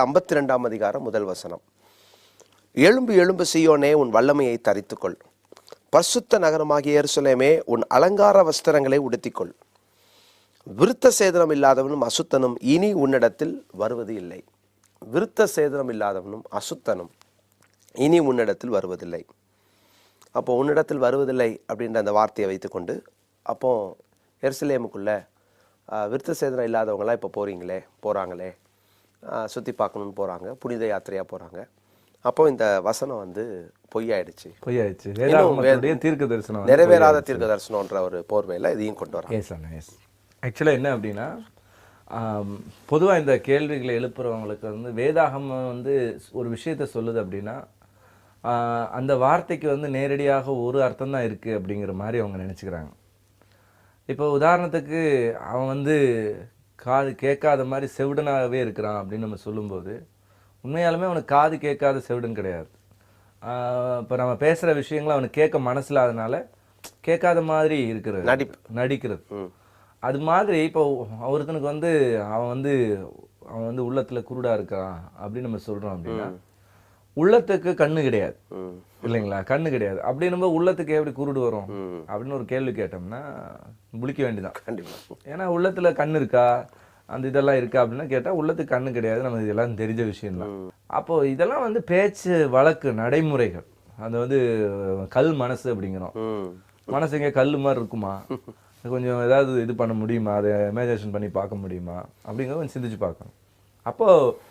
52ஆம் அதிகாரம் முதல் வசனம். எழும்பு எழும்பு சீயோனே, உன் வல்லமையை தரித்துக்கொள். பரிசுத்த நகரமாகிய எருசலேமே, உன் அலங்கார வஸ்திரங்களை உடுத்திக்கொள். விருத்த சேதனம் இல்லாதவனும் அசுத்தனும் இனி உன்னிடத்தில் வருவது இல்லை. விருத்த சேதனம் இல்லாதவனும் அசுத்தனும் இனி உன்னிடத்தில் வருவதில்லை. அப்போ உன்னிடத்தில் வருவதில்லை அப்படின்ற அந்த வார்த்தையை வைத்துக்கொண்டு, அப்போ எருசலேமுக்குள்ளே விருத்த சேதனம் இல்லாதவங்களாம் இப்போ போகிறாங்களே, சுற்றி பார்க்கணுன்னு போகிறாங்க, புனித யாத்திரையாக போகிறாங்க. அப்போ இந்த வசனம் பொய்யாயிடுச்சு. தீர்க்க தரிசனம் நிறைவேறாத தீர்க்க தரிசனம்ன்ற ஒரு போர்வையில் இதையும் கொண்டு வராங்க. ஆக்சுவலாக என்ன அப்படின்னா, பொதுவாக இந்த கேள்விகளை எழுப்புறவங்களுக்கு வேதாகமம் ஒரு விஷயத்த சொல்லுது அப்படின்னா, அந்த வார்த்தைக்கு நேரடியாக ஒரு அர்த்தம் தான் இருக்குது அப்படிங்கிற மாதிரி அவங்க நினச்சிக்கிறாங்க. இப்போ உதாரணத்துக்கு அவன் காது கேட்காத மாதிரி செவிடனாகவே இருக்கிறான் அப்படின்னு நம்ம சொல்லும்போது, உண்மையாலுமே அவனுக்கு காது கேட்காத செவிடன் கிடையாது. இப்போ நம்ம பேசுகிற விஷயங்களை அவனுக்கு கேட்க மனசில்லாதனால கேட்காத மாதிரி இருக்கிறது, நடிக்கிறது. அது மாதிரி இப்போ ஒருத்தனுக்கு அவன் உள்ளத்தில் குருடாக இருக்கான் அப்படின்னு நம்ம சொல்கிறோம் அப்படின்னா, உள்ளத்துக்கு கண்ணு கிடையாது இல்லைங்களா? கண்ணு கிடையாது அப்படின்னும் போது உள்ளத்துக்கு எப்படி குருடு வரும் அப்படின்னு ஒரு கேள்வி கேட்டோம்னா முழிக்க வேண்டியதான் கண்டிப்பாக. ஏன்னா உள்ளத்தில் கண்ணு இருக்கா, அந்த இதெல்லாம் இருக்கா அப்படின்னா கேட்டால் உள்ளத்துக்கு கண்ணு கிடையாது, நம்ம இதெல்லாம் தெரிஞ்ச விஷயம்தான். அப்போது இதெல்லாம் பேச்சு வழக்கு நடைமுறைகள். அது கல் மனசு அப்படிங்கிறோம். மனசு எங்கே கல் மாதிரி இருக்குமா, கொஞ்சம் ஏதாவது இது பண்ண முடியுமா, அதை இமேஜினேஷன் பண்ணி பார்க்க முடியுமா அப்படிங்கிறத கொஞ்சம் சிந்திச்சு பார்க்கணும். அப்போது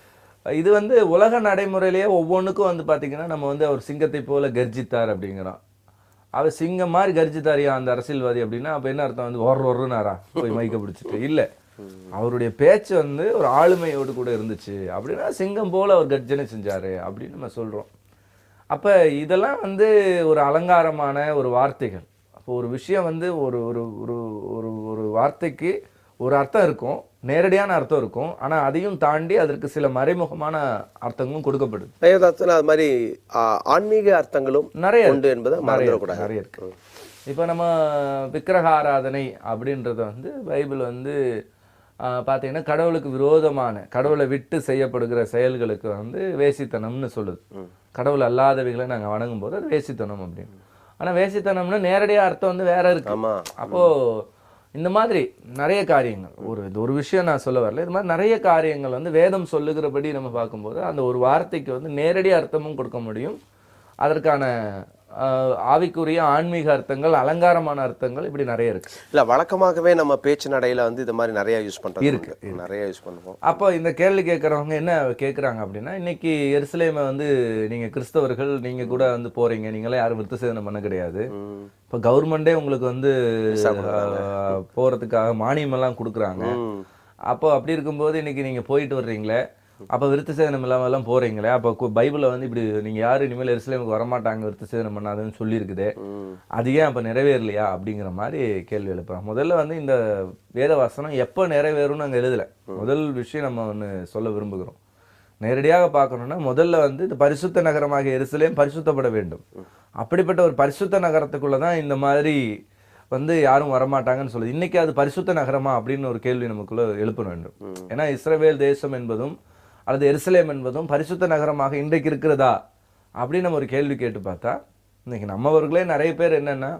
இது உலக நடைமுறையிலேயே ஒவ்வொன்றுக்கும் பார்த்தீங்கன்னா, நம்ம அவர் சிங்கத்தை போல கர்ஜித்தார் அப்படிங்கிறோம். அவர் சிங்கம் மாதிரி கர்ஜித்தாரியா அந்த அரசியல்வாதி அப்படின்னா அப்போ என்ன அர்த்தம்? ஒருநாரா போய் மைக்க பிடிச்சிட்டு இல்லை, அவருடைய பேச்சு ஒரு ஆளுமையோடு கூட இருந்துச்சு அப்படின்னா சிங்கம் போல அவர் கர்ஜனை செஞ்சாரு அப்படின்னு நம்ம சொல்கிறோம். அப்போ இதெல்லாம் ஒரு அலங்காரமான ஒரு வார்த்தைகள். அப்போ ஒரு விஷயம் ஒரு ஒரு ஒரு ஒரு வார்த்தைக்கு ஒரு அர்த்தம் இருக்கும், நேரடியான அர்த்தம் இருக்கும். ஆனால் அதையும் தாண்டி அதற்கு சில மறைமுகமான அர்த்தங்களும் கொடுக்கப்படுது. அது மாதிரி ஆன்மீக அர்த்தங்களும் நிறைய உண்டு என்பது நிறைய இருக்கு. இப்போ நம்ம விக்கிரக ஆராதனை அப்படின்றத பைபிள் பார்த்தீங்கன்னா கடவுளுக்கு விரோதமான, கடவுளை விட்டு செய்யப்படுகிற செயல்களுக்கு வேசித்தனம்னு சொல்லுது. கடவுள் அல்லாதவைகளை நாங்கள் வணங்கும் போது அது வேசித்தனம் அப்படின்னு. ஆனால் வேசித்தனம்னு நேரடியாக அர்த்தம் வேற இருக்கு. அப்போ இந்த மாதிரி நிறைய காரியங்கள், ஒரு விஷயம் நான் சொல்ல வரல, இது மாதிரி நிறைய காரியங்கள் வேதம் சொல்லுகிறபடி நம்ம பார்க்கும்போது அந்த ஒரு வார்த்தைக்கு நேரடி அர்த்தமும் கொடுக்க முடியும். அதற்கான ஆவிக்குரிய ஆன்மீக அர்த்தங்கள், அலங்காரமான அர்த்தங்கள் இப்படி நிறைய இருக்கு. இல்லை, வழக்கமாகவே நம்ம பேச்சு நடையில இது மாதிரி நிறைய யூஸ் பண்ணுறது இருக்கு, நிறைய யூஸ் பண்ணுவோம். அப்போ இந்த கேள்வி கேட்குறவங்க என்ன கேட்குறாங்க அப்படின்னா, இன்னைக்கு எருசலேமை நீங்கள் கிறிஸ்தவர்கள் நீங்கள் கூட போகிறீங்க, நீங்களே யாரும் விருத்த சேதனம் பண்ண கிடையாது. இப்போ கவர்மெண்டே உங்களுக்கு போகிறதுக்காக மானியமெல்லாம் கொடுக்குறாங்க. அப்போ அப்படி இருக்கும்போது இன்னைக்கு நீங்கள் போயிட்டு வர்றீங்களே, அப்போ விருத்த சேதனம் இல்லாமலாம் போகிறீங்களே, அப்போ பைபிளில் இப்படி நீங்கள் யாரும் இனிமேல் எருசலேமுக்கு வரமாட்டாங்க விருத்த சேதனம் பண்ணாதுன்னு சொல்லியிருக்குது, அது ஏன் அப்போ நிறைவேறலையா அப்படிங்கிற மாதிரி கேள்வி எழுப்புறாங்க. முதல்ல இந்த வேத வசனம் எப்போ நிறைவேறும்னு நாங்கள் எழுதலை. முதல் விஷயம் நம்ம சொல்ல விரும்புகிறோம். நேரடியாக பார்க்கணுன்னா முதல்ல இந்த பரிசுத்த நகரமாக எருசலேம் பரிசுத்தப்பட வேண்டும். அப்படிப்பட்ட ஒரு பரிசுத்த நகரத்துக்குள்ளே தான் இந்த மாதிரி யாரும் வரமாட்டாங்கன்னு சொல்லுது. இன்னைக்கு அது பரிசுத்த நகரமா அப்படின்னு ஒரு கேள்வி நமக்குள்ள எழுப்ப வேண்டும். ஏன்னா இஸ்ரவேல் தேசம் என்பதும் அல்லது எருசலேம் என்பதும் பரிசுத்த நகரமாக இன்றைக்கு இருக்கிறதா அப்படின்னு நம்ம ஒரு கேள்வி கேட்டு பார்த்தா, இன்னைக்கு நம்மவர்களே நிறைய பேர் என்னன்னா,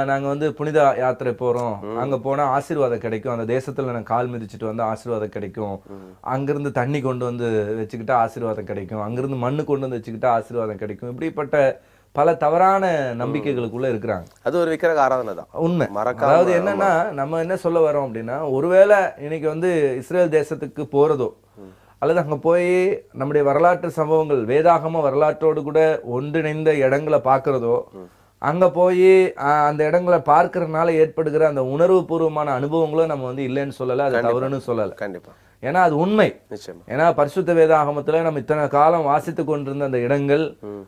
நாங்கள் புனித யாத்திரை போகிறோம், அங்கே போனால் ஆசீர்வாதம் கிடைக்கும், அந்த தேசத்தில் நாங்கள் கால் மிதிச்சுட்டு ஆசீர்வாதம் கிடைக்கும், அங்கேருந்து தண்ணி கொண்டு வச்சுக்கிட்டா ஆசீர்வாதம் கிடைக்கும், அங்கேருந்து மண்ணு கொண்டு வச்சுக்கிட்டா ஆசீர்வாதம் கிடைக்கும், இப்படிப்பட்ட பல தவறான நம்பிக்கைகளுக்குள்ள இருக்கிறாங்க. அது ஒரு விக்கிரக ஆராதனை தான், உண்மை. அதாவது என்னன்னா, நம்ம என்ன சொல்ல வரோம் அப்படின்னா, ஒருவேளை இன்னைக்கு இஸ்ரேல் தேசத்துக்கு போறதோ அல்லது அங்கே போய் நம்முடைய வரலாற்று சம்பவங்கள் வேதாகம வரலாற்றோடு கூட ஒன்றிணைந்த இடங்களை பார்க்கறதோ, அங்கே போய் அந்த இடங்களை பார்க்கறதுனால ஏற்படுகிற அந்த உணர்வு பூர்வமான அனுபவங்களும் நம்ம இல்லைன்னு சொல்லலை, அது தவறுன்னு சொல்லலை. கண்டிப்பா. ஏன்னா அது உண்மை. ஏன்னா பரிசுத்த வேதாகமத்துல நம்ம இத்தனை காலம் வாசித்து கொண்டிருந்த அந்த இடங்கள்,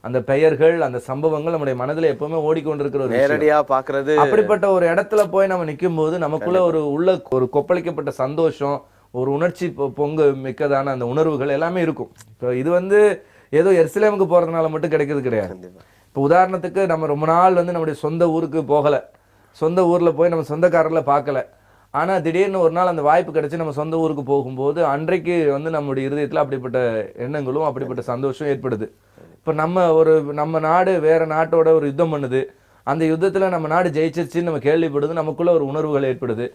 அந்த பெயர்கள், அந்த சம்பவங்கள் நம்முடைய மனதில் எப்பவுமே ஓடிக்கொண்டிருக்கிற ஒரு நேரடியா பாக்குறது. அப்படிப்பட்ட ஒரு இடத்துல போய் நம்ம நிற்கும் போது நமக்குள்ள ஒரு கொப்பளிக்கப்பட்ட சந்தோஷம், ஒரு உணர்ச்சி பொங்கு மிக்கதான அந்த உணர்வுகள் எல்லாமே இருக்கும். இப்போ இது ஏதோ எருசலேமுக்கு போறதுனால மட்டும் கிடைக்கிறது கிடையாது. இப்போ உதாரணத்துக்கு நம்ம ரொம்ப நாள் நம்முடைய சொந்த ஊருக்கு போகலை, சொந்த ஊர்ல போய் நம்ம சொந்தக்காரர்களை பார்க்கல, ஆனா திடீர்னு ஒரு நாள் அந்த வாய்ப்பு கிடைச்சு நம்ம சொந்த ஊருக்கு போகும்போது அன்றைக்கு வந்து நம்முடைய இருதயத்துல அப்படிப்பட்ட எண்ணங்களும் அப்படிப்பட்ட சந்தோஷம் ஏற்படுது. இப்ப நம்ம நாடு வேற நாட்டோட ஒரு யுத்தம் பண்ணுது, அந்த யுத்தத்துல நம்ம நாடு ஜெயிச்சிருச்சுன்னு நம்ம கேள்விப்படுது, நமக்குள்ள ஒரு உணர்வுகள் ஏற்படுது.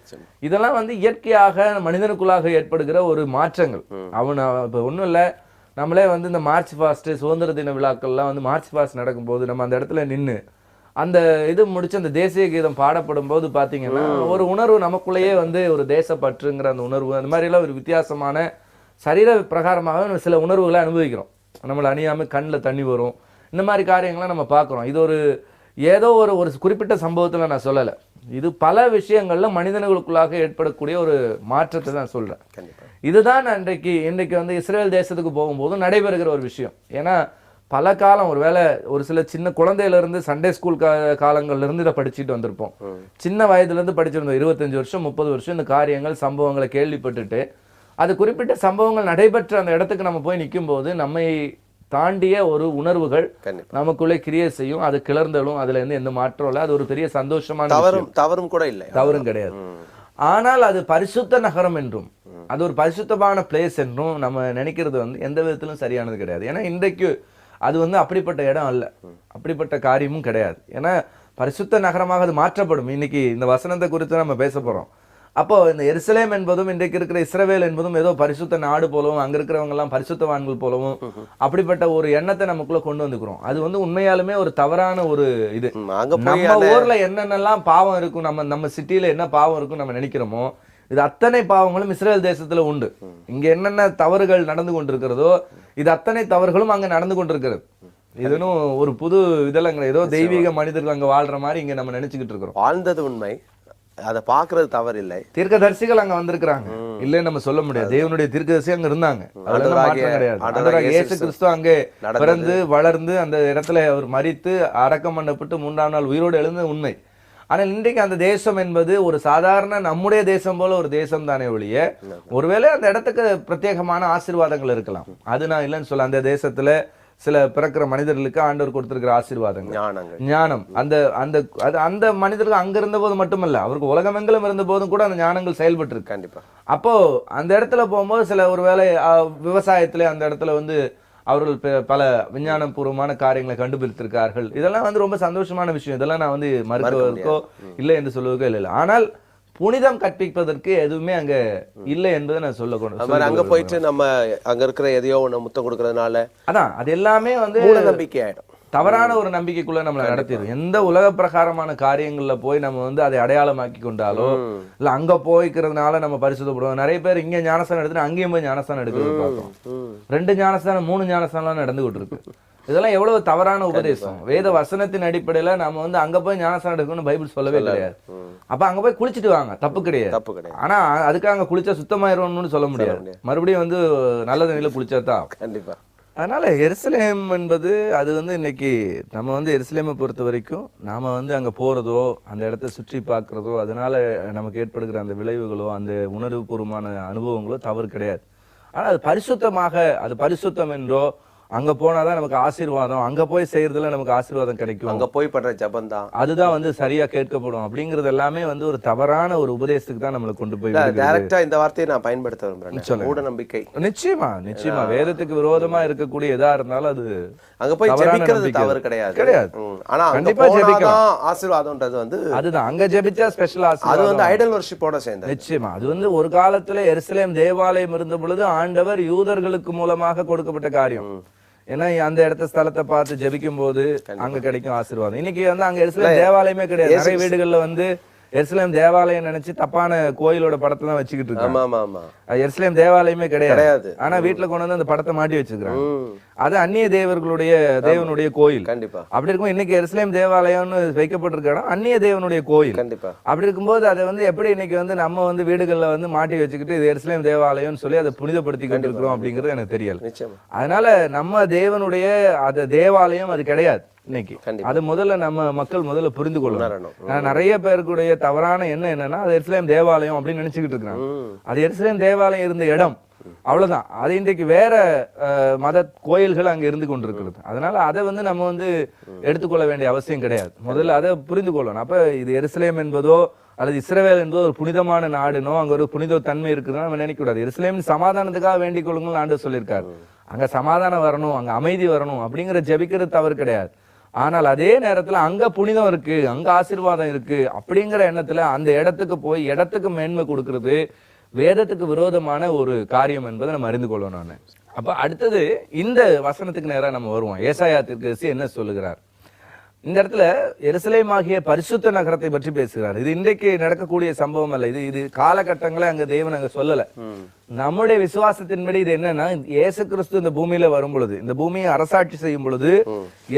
இதெல்லாம் வந்து இயற்கையாக மனிதனுக்குள்ளாக ஏற்படுகிற ஒரு மாற்றங்கள். இப்ப ஒண்ணும் இல்ல, நம்மளே வந்து இந்த மார்ச் பாஸ்ட் சுதந்திர தின விழாக்கள்லாம் வந்து மார்ச் பாஸ்ட் நடக்கும்போது நம்ம அந்த இடத்துல நின்று அந்த இது முடிச்சு அந்த தேசிய கீதம் பாடப்படும் போது பாத்தீங்கன்னா ஒரு உணர்வு நமக்குள்ளேயே வந்து ஒரு தேசப்பற்றுங்கிற அந்த உணர்வு, அந்த மாதிரி எல்லாம் ஒரு வித்தியாசமான சரீர பிரகாரமாக சில உணர்வுகளை அனுபவிக்கிறோம். நம்மளை அணியாம கண்ணில் தண்ணி வரும், இந்த மாதிரி காரியங்கள்லாம் நம்ம பார்க்குறோம். இது ஒரு ஏதோ ஒரு குறிப்பிட்ட சம்பவத்துல நான் சொல்லலை, இது பல விஷயங்கள்ல மனிதர்களுக்குள்ளாக ஏற்படக்கூடிய ஒரு மாற்றத்தை தான் சொல்றேன். இதுதான் இன்றைக்கு வந்து இஸ்ரேல் தேசத்துக்கு போகும்போது நடைபெறுகிற ஒரு விஷயம். ஏன்னா பல காலம் ஒருவேளை ஒரு சில சின்ன குழந்தையில இருந்து சண்டே ஸ்கூல் காலங்கள்ல இருந்து இதை படிச்சுட்டு வந்திருப்போம். சின்ன வயதுல இருந்து படிச்சிருந்தோம். 25 வருஷம் 30 வருஷம் இந்த காரியங்கள் சம்பவங்களை கேள்விப்பட்டுட்டு அது குறிப்பிட்ட சம்பவங்கள் நடைபெற்ற அந்த இடத்துக்கு நம்ம போய் நிற்கும் போது நம்மை தாண்டிய ஒரு உணர்வுகள் நமக்குள்ளே கிரியேட் செய்யும். அது கிளர்ந்தலும் அதுல இருந்து எந்த மாற்றம் இல்லை. அது ஒரு பெரிய சந்தோஷமான தவறும் கூட இல்லை, தவறும் கிடையாது. ஆனால் அது பரிசுத்த நகரம் என்றும் அது ஒரு பரிசுத்தமான பிளேஸ் என்றும் நம்ம நினைக்கிறது வந்து எந்த விதத்திலும் சரியானது கிடையாது. ஏன்னா இன்றைக்கு அது வந்து அப்படிப்பட்ட இடம் அல்ல, அப்படிப்பட்ட காரியமும் கிடையாது. ஏன்னா பரிசுத்த நகரமாக அது மாற்றப்படும். இன்னைக்கு இந்த வசனத்தை குறித்து நம்ம பேச போறோம். அப்போ இந்த எருசலேம் என்பதும் இன்றைக்கு இருக்கிற இஸ்ரவேல் என்பதும் ஏதோ பரிசுத்த நாடு போலவும் அங்க இருக்கிறவங்க எல்லாம் பரிசுத்தவான்கள் போலவும் அப்படிப்பட்ட ஒரு எண்ணத்தை நமக்குள்ள கொண்டு வந்துக்கிறோம். அது வந்து உண்மையாலுமே ஒரு தவறான ஒரு இது. நம்ம ஊர்ல என்னென்னலாம் பாவம் இருக்கும், நம்ம சிட்டியில என்ன பாவம் இருக்கும் நம்ம நினைக்கிறோமோ இது அத்தனை பாவங்களும் இஸ்ரேல் தேசத்துல உண்டு. இங்க என்னென்ன தவறுகள் நடந்து கொண்டிருக்கிறதோ இது அத்தனை தவறுகளும் அங்க நடந்து கொண்டிருக்கிறது. இதுனும் ஒரு புது இதெல்லாம் ஏதோ தெய்வீக மனிதர்கள் அங்க வாழ்ற மாதிரி இங்க நம்ம நினைச்சுக்கிட்டு இருக்கிறோம். வாழ்ந்தது உண்மை, அதை பாக்குறது தவறு இல்லை. தீர்க்கதரிசிகள் அங்க வந்திருக்கிறாங்க, இல்லைன்னு நம்ம சொல்ல முடியாது. தேவனுடைய தீர்க்கதரிசி அங்க இருந்தாங்க, அதெல்லாம் மாற்றம் கிடையாது. இயேசு கிறிஸ்து அங்கே பிறந்து வளர்ந்து அந்த இடத்துல அவர் மரித்து அடக்கம் பண்ணப்பட்டு 3ஆம் நாள் உயிரோடு எழுந்த உண்மை. ஆனால் இன்றைக்கு அந்த தேசம் என்பது ஒரு சாதாரண நம்முடைய தேசம் போல ஒரு தேசம் தானே ஒழிய, ஒருவேளை அந்த இடத்துக்கு பிரத்யேகமான ஆசீர்வாதங்கள் இருக்கலாம், அது நான் இல்லைன்னு சொல்ல. அந்த தேசத்துல சில பிறக்கிற மனிதர்களுக்கு ஆண்டவர் கொடுத்திருக்கிற ஆசீர்வாதங்கள், ஞானம், அந்த மனிதர்கள் அங்க இருந்த போது மட்டுமல்ல, அவருக்கு உலகமெங்கிலும் இருந்த போதும் கூட அந்த ஞானங்கள் செயல்பட்டு இருக்கு. கண்டிப்பா. அப்போ அந்த இடத்துல போகும்போது சில ஒருவேளை விவசாயத்துல அந்த இடத்துல வந்து அவர்கள் பல விஞ்ஞானபூர்வமான காரியங்களை கண்டுபிடித்திருக்கார்கள். இதெல்லாம் வந்து ரொம்ப சந்தோஷமான விஷயம். இதெல்லாம் நான் வந்து மறுக்குவதற்கோ இல்லை என்று சொல்வதற்கோ இல்லை. ஆனால் புனிதம் கற்பிப்பதற்கு எதுவுமே அங்க இல்லை என்பதை நான் சொல்லக்கூடாது. அங்க போயிட்டு நம்ம அங்க இருக்கிற எதையோ ஒண்ணு முத்தம் கொடுக்கறதுனால அதான் அது எல்லாமே வந்து நம்பிக்கை ஆயிடும், தவறான ஒரு நம்பிக்கைக்குள்ள நம்மளை நடத்திடும். எந்த உலக பிரகாரமான காரியங்கள்ல போய் நம்ம வந்து அதை அடையாளமாக்கி கொண்டாலோ இல்ல அங்க போய்க்கிறதுனால நம்ம பரிசுத்தப்படுவோம். நிறைய பேர் இங்க ஞானஸ்தானம் எடுத்துட்டு அங்கேயும் போய் ஞானஸ்தானம் எடுக்கிறது பார்த்தோம். 2 ஞானஸ்தானம் 3 ஞானஸ்தானம் நடந்துகிட்டு இருக்கு. இதெல்லாம் எவ்வளவு தவறான உபதேசம். வேத வசனத்தின் அடிப்படையில நம்ம வந்து அங்க போய் ஞானஸ்தானம் எடுக்கணும்னு பைபிள் சொல்லவே கிடையாது. அப்ப அங்க போய் குளிச்சுட்டு வாங்க, தப்பு கிடையாது. ஆனா அதுக்காக அங்க குளிச்சா சுத்தமாயிரும்னு சொல்ல முடியாது. மறுபடியும் வந்து நல்ல தண்ணியில குளிச்சாதான். கண்டிப்பா. அதனால எருசலேம் என்பது அது வந்து இன்னைக்கு நம்ம வந்து எருசலேமை பொறுத்த வரைக்கும் நாம வந்து அங்க போறதோ அந்த இடத்த சுற்றி பார்க்கறதோ அதனால நமக்கு ஏற்படுகிற அந்த விளைவுகளோ அந்த உணர்வுபூர்வமான அனுபவங்களோ தவறு கிடையாது. ஆனா அது பரிசுத்தமாக, அது பரிசுத்தம் என்றோ அங்க போனாதான் நமக்கு ஆசீர்வாதம், அங்க போய் செய்யறதுல நமக்கு ஆசீர்வாதம் கிடைக்கும், அங்க போய் பண்ற ஜபம் தான் அதுதான் வந்து சரியா கேட்கப்படும் அப்படிங்கிறது எல்லாமே வந்து ஒரு தவறான ஒரு உபதேசத்துக்கு தான் நம்மளை கொண்டு போய் டைரக்டா இந்த வார்த்தையை நான் பயன்படுத்த விரும்புறேன். மூட நம்பிக்கை நிச்சயமா வேதத்துக்கு விரோதமா இருக்கக்கூடிய எதா இருந்தாலும் அது அங்க போய் ஜெபிக்கிறது தவறு கிடையாது. ஆனா கண்டிப்பா ஜெபிக்கலாம். ஆசீர்வாதம்ன்றது வந்து அதுதான் அங்க ஜெபிச்சா ஸ்பெஷல் ஆசீர்வாதம். அது வந்து ஐடல் வர்ஷிப்போட சேர்ந்து. நிச்சயமா அது வந்து ஒரு காலத்துல எருசலேம் தேவாலயம் இருந்த பொழுது ஆண்டவர் யூதர்களுக்கு மூலமாக கொடுக்கப்பட்ட காரியம். ஏன்னா அந்த இடத்த ஸ்தலத்தை பார்த்து ஜெபிக்கும் போது அங்க கிடைக்கும் ஆசீர்வாதம். இன்னைக்கு வந்து அங்க எருசலேம் தேவாலயமே கிடையாது. நிறைய வீடுகள்ல வந்து எருசலேம் தேவாலயம் நினைச்சு தப்பான கோயிலோட படத்தை தான் வச்சுக்கிட்டு இருக்காங்க. எருசலேம் தேவாலயமே கிடையாது. ஆனா வீட்டுல கொண்டு வந்து அந்த படத்தை மாட்டி வச்சிருக்காங்க. அது அந்நிய தேவனுடைய கோயில். கண்டிப்பா. அப்படி இருக்கும் இன்னைக்கு எருசலேம் தேவாலயம்னு வைக்கப்பட்டிருக்க இடம் அந்நிய தேவனுடைய கோயில். கண்டிப்பா. அப்படி இருக்கும்போது அதை வந்து எப்படி இன்னைக்கு வந்து நம்ம வந்து வீடுகள்ல வந்து மாட்டி வச்சுக்கிட்டு இது எருசலேம் தேவாலயம்னு சொல்லி அதை புனிதப்படுத்தி கொண்டிருக்கிறோம் அப்படிங்கிறது எனக்கு தெரியல. அதனால நம்ம தேவனுடைய அது தேவாலயம் அது கிடையாது இன்னைக்கு. அது முதல்ல நம்ம மக்கள் முதல்ல புரிந்து கொள்ளணும். நிறைய பேருக்குடைய தவறான எண்ணம் என்னன்னா அது எருசலேம் தேவாலயம் அப்படின்னு நினைச்சுக்கிட்டு இருக்காங்க. அது எருசலேம் தேவாலயம் இருந்த இடம், அவ்வளவுதான். அது இன்றைக்கு வேற மத கோயில்கள் அங்க இருந்து கொண்டிருக்கிறது. அதனால அதை வந்து நம்ம வந்து எடுத்துக்கொள்ள வேண்டிய அவசியம் கிடையாது. முதல்ல அதை புரிந்து கொள்ளணும். அப்ப இது எருசலேம் என்பதோ அல்லது இஸ்ரவேல் என்பது ஒரு புனிதமான நாடுனோ அங்க ஒரு புனித தன்மை இருக்குதுன்னு நம்ம நினைக்க கூடாது. எருசலேம் சமாதானத்துக்காக வேண்டிக் கொள்ளுங்கள் ஆண்டவர் சொல்லியிருக்காரு. அங்க சமாதானம் வரணும், அங்க அமைதி வரணும் அப்படிங்கிற ஜெபிக்கிறது தவறு கிடையாது. ஆனால் அதே நேரத்துல அங்க புனிதம் இருக்கு, அங்க ஆசீர்வாதம் இருக்கு அப்படிங்கிற எண்ணத்துல அந்த இடத்துக்கு போய் இடத்துக்கு மேன்மை கொடுக்கிறது வேதத்துக்கு விரோதமான ஒரு காரியம் என்பதை நம்ம அறிந்து கொள்ளணும். நான் அப்ப அடுத்தது இந்த வசனத்துக்கு நேரா நம்ம வருவோம். ஏசாயா தீர்க்கதரிசி என்ன சொல்லுகிறார் இந்த இடத்துல? எருசலேம் ஆகிய பரிசுத்த நகரத்தை பற்றி பேசுகிறார். இது இன்றைக்கு நடக்கக்கூடிய சம்பவம் அல்ல. இது காலகட்டங்களை அங்க தேவன் அங்க சொல்லல. நம்முடைய விசுவாசத்தின்படி இது என்னன்னா, இயேசு கிறிஸ்து இந்த பூமியில வரும் பொழுது, இந்த பூமியை அரசாட்சி செய்யும் பொழுது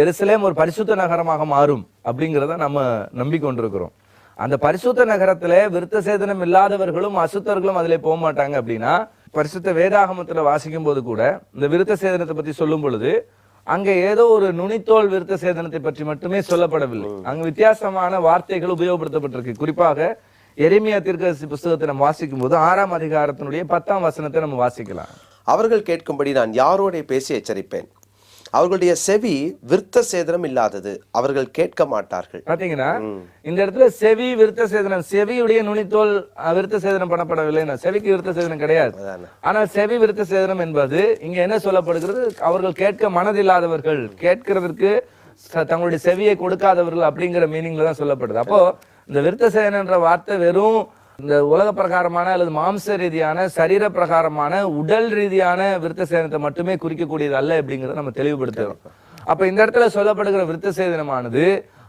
எருசலேம் ஒரு பரிசுத்த நகரமாக மாறும் அப்படிங்கிறத நம்ம நம்பிக்கொண்டிருக்கிறோம். அந்த பரிசுத்த நகரத்துல விருத்த சேதனம் இல்லாதவர்களும் அசுத்தர்களும் அதுல போக மாட்டாங்க. அப்படின்னா பரிசுத்த வேதாகமத்துல வாசிக்கும் போது கூட இந்த விருத்த சேதனத்தை பத்தி சொல்லும் பொழுது அங்க ஏதோ ஒரு நுனித்தோல் விருத்த சேதனத்தை பற்றி மட்டுமே சொல்லப்படவில்லை. அங்க வித்தியாசமான வார்த்தைகள் உபயோகப்படுத்தப்பட்டிருக்கு. குறிப்பாக எரேமியா தீர்க்கதரிசி புஸ்தகத்தை நம்ம வாசிக்கும் போது 6ஆம் அதிகாரத்தினுடைய 10ஆம் வசனத்தை நம்ம வாசிக்கலாம். அவர்கள் கேட்கும்படி நான் யாரோட பேசி எச்சரிப்பேன், அவர்களுடைய செவி விருத்த சேதனம் இல்லாதது, அவர்கள் கேட்க மாட்டார்கள். பாத்தீங்கன்னா இந்த இடத்துல செவி விருத்த சேதனம், செவியுடைய நுனித்தோல் விருத்த சேதனம் பண்ணப்படவில்லை. செவிக்கு விருத்த சேதனம் கிடையாது. ஆனால் செவி விருத்த சேதனம் என்பது இங்க என்ன சொல்லப்படுகிறது? அவர்கள் கேட்க மனதில்லாதவர்கள், கேட்கிறதற்கு தங்களுடைய செவியை கொடுக்காதவர்கள் அப்படிங்கிற மீனிங்ல தான் சொல்லப்படுது. அப்போ இந்த விருத்த சேதனம் என்ற வார்த்தை வெறும் இந்த உலக பிரகாரமான அல்லது மாம்ச ரீதியான சரீர பிரகாரமான உடல் ரீதியான விருத்த சேதனத்தை மட்டுமே குறிக்கக்கூடியது அல்ல அப்படிங்கிறத நம்ம தெளிவுபடுத்துறோம். அப்ப இந்த இடத்துல சொல்லப்படுகிற விருத்த சேதனமானது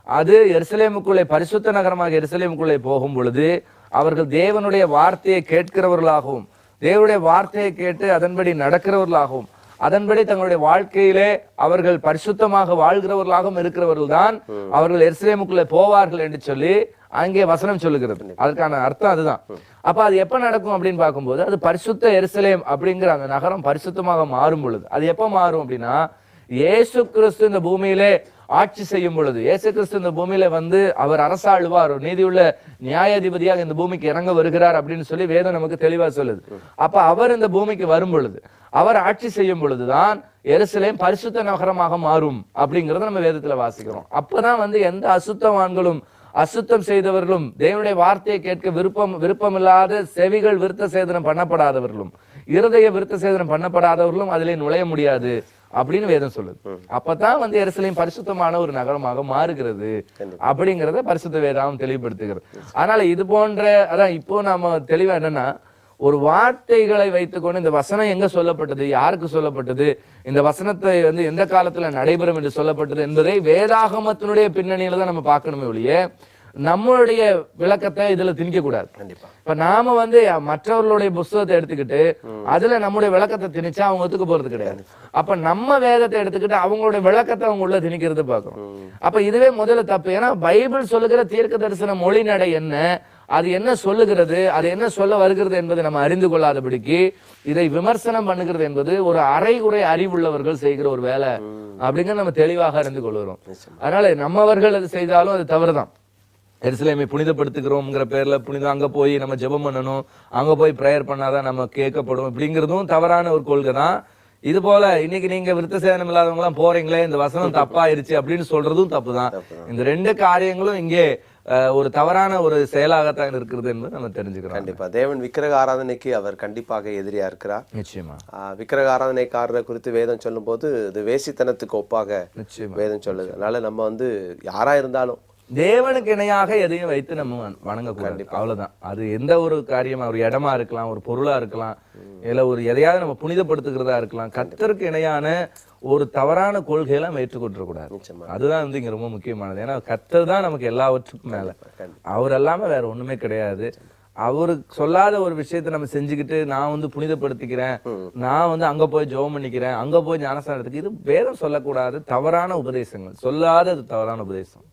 அது எருசலேமுக்குள்ளே, பரிசுத்த நகரமாக எருசலேமுக்குள்ளே போகும் பொழுது அவர்கள் தேவனுடைய வார்த்தையை கேட்கிறவர்களாகவும் தேவனுடைய வார்த்தையை கேட்டு அதன்படி நடக்கிறவர்களாகவும் அதன்படி தங்களுடைய வாழ்க்கையிலே அவர்கள் பரிசுத்தமாக வாழ்கிறவர்களாகவும் இருக்கிறவர்கள் தான் அவர்கள் எருசலேமுக்குள்ளே போவார்கள் என்று சொல்லி அங்கே வசனம் சொல்லுகிறது. அதுக்கான அர்த்தம் அதுதான். அப்ப அது எப்ப நடக்கும் அப்படின்னு பார்க்கும்போது அது பரிசுத்த எருசலேம் அப்படிங்கிற அந்த நகரம் பரிசுத்தமாக மாறும் பொழுது. அது எப்ப மாறும் அப்படின்னா, இயேசு கிறிஸ்து இந்த பூமியிலே ஆட்சி செய்யும் பொழுது, இயேசு கிறிஸ்து இந்த பூமியில வந்து அவர் அரசாளுவார், நீதியுள்ள நியாயாதிபதியாக இந்த பூமிக்கு இறங்க வருகிறார் அப்படின்னு சொல்லி வேதம் நமக்கு தெளிவா சொல்லுது. அப்ப அவர் இந்த பூமிக்கு வரும் பொழுது, அவர் ஆட்சி செய்யும் பொழுதுதான் எருசலேம் பரிசுத்த நகரமாக மாறும் அப்படிங்கறத நம்ம வேதத்துல வாசிக்கிறோம். அப்பதான் வந்து எந்த அசுத்தவான்களும் அசுத்தம் செய்தவர்களும் தேவனுடைய வார்த்தையை கேட்க விருப்பமில்லாத செவிகள் விருத்த சேதனம் பண்ணப்படாதவர்களும் இருதய விருத்த சேதனம் பண்ணப்படாதவர்களும் அதிலே நுழைய முடியாது அப்படின்னு வேதம் சொல்லுது. அப்பதான் வந்து எருசலேம் பரிசுத்தமான ஒரு நகரமாக மாறுகிறது அப்படிங்கறத பரிசுத்த வேதாகம் தெளிவுபடுத்துகிறது. அதனால இது போன்ற, அதான் இப்போ நாம தெளிவா என்னன்னா, ஒரு வார்த்தைகளை வைத்துக்கொண்டு இந்த வசனம் எங்க சொல்லப்பட்டது, யாருக்கு சொல்லப்பட்டது, இந்த வசனத்தை வந்து எந்த காலத்துல நடைபெறும் என்று சொல்லப்பட்டது என்பதை வேதாகமத்தினுடைய பின்னணியில தான் நம்ம பார்க்கணுமே ஒழிய நம்மளுடைய விளக்கத்தை இதுல திணிக்க கூடாது. இப்ப நாம வந்து மற்றவர்களுடைய புஸ்தகத்தை எடுத்துக்கிட்டு அதுல நம்முடைய விளக்கத்தை திணிச்சா அவங்க ஒத்துக்க போறது கிடையாது. அப்ப நம்ம வேதத்தை எடுத்துக்கிட்டு அவங்களுடைய விளக்கத்தை அவங்க உள்ள திணிக்கிறது பார்க்கணும். அப்ப இதுவே முதல்ல தப்பு. ஏன்னா பைபிள் சொல்லுகிற தீர்க்க தரிசன மொழி நடை என்ன, அது என்ன சொல்லுகிறது, அது என்ன சொல்ல வருகிறது என்பதை நம்ம அறிந்து கொள்ளாதபடிக்கு இதை விமர்சனம் பண்ணுகிறது என்பது ஒரு அரைகுறை அறிவுள்ளவர்கள் செய்கிற ஒரு வேலை அப்படிங்கிற நம்ம தெளிவாக அறிந்து கொள்கிறோம். அதனால நம்மவர்கள் அது செய்தாலும் அது தவறுதான். எருசலேமை புனிதப்படுத்துகிறோம்ங்கிற பேர்ல புனிதம் அங்க போய் நம்ம ஜெபம் பண்ணணும், அங்க போய் பிரேயர் பண்ணாதான் நம்ம கேட்கப்படும் அப்படிங்கிறதும் தவறான ஒரு கொள்கை தான். இது போல இன்னைக்கு நீங்க விருத்த சேதனம் இல்லாதவங்க எல்லாம் போறீங்களே, இந்த வசனம் தப்பாயிருச்சு அப்படின்னு சொல்றதும் தப்புதான். இந்த ரெண்டு காரியங்களும் இங்கே ஒரு தவறான ஒரு செயலாகத்தான் இருக்கிறது என்பது நம்ம தெரிஞ்சுக்கிறோம். கண்டிப்பா தேவன் விக்கிரக ஆராதனைக்கு அவர் கண்டிப்பாக எதிரியா இருக்கிறார். நிச்சயமா விக்கிரக ஆராதனைக்காரரை குறித்து வேதம் சொல்லும் போது இது வேசித்தனத்துக்கு ஒப்பாக வேதம் சொல்லுது. அதனால நம்ம வந்து யாரா இருந்தாலும் தேவனுக்கு இணையாக எதையும் வைத்து நம்ம வணங்கக்கூடாது. அவ்வளவுதான். அது எந்த ஒரு காரியமா, ஒரு இடமா இருக்கலாம், ஒரு பொருளா இருக்கலாம், இல்ல ஒரு எதையாவது நம்ம புனிதப்படுத்துகிறதா இருக்கலாம், கர்த்தருக்கு இணையான ஒரு தவறான கொள்கையெல்லாம் ஏற்றுக்கொள்ளக்கூடாது. அதுதான் வந்து இங்க ரொம்ப முக்கியமானது. ஏன்னா கர்த்தர் தான் நமக்கு எல்லாவற்றுக்கும் மேல, அவர் இல்லாம வேற ஒண்ணுமே கிடையாது. அவரு சொல்லாத ஒரு விஷயத்த நம்ம செஞ்சுக்கிட்டு நான் வந்து புனிதப்படுத்திக்கிறேன், நான் வந்து அங்க போய் ஜெபம் பண்ணிக்கிறேன், அங்க போய் ஞானஸ்நானம் எடுத்துக்க, இது வேதம் சொல்லக்கூடாது. தவறான உபதேசங்கள், சொல்லாத தவறான உபதேசம்.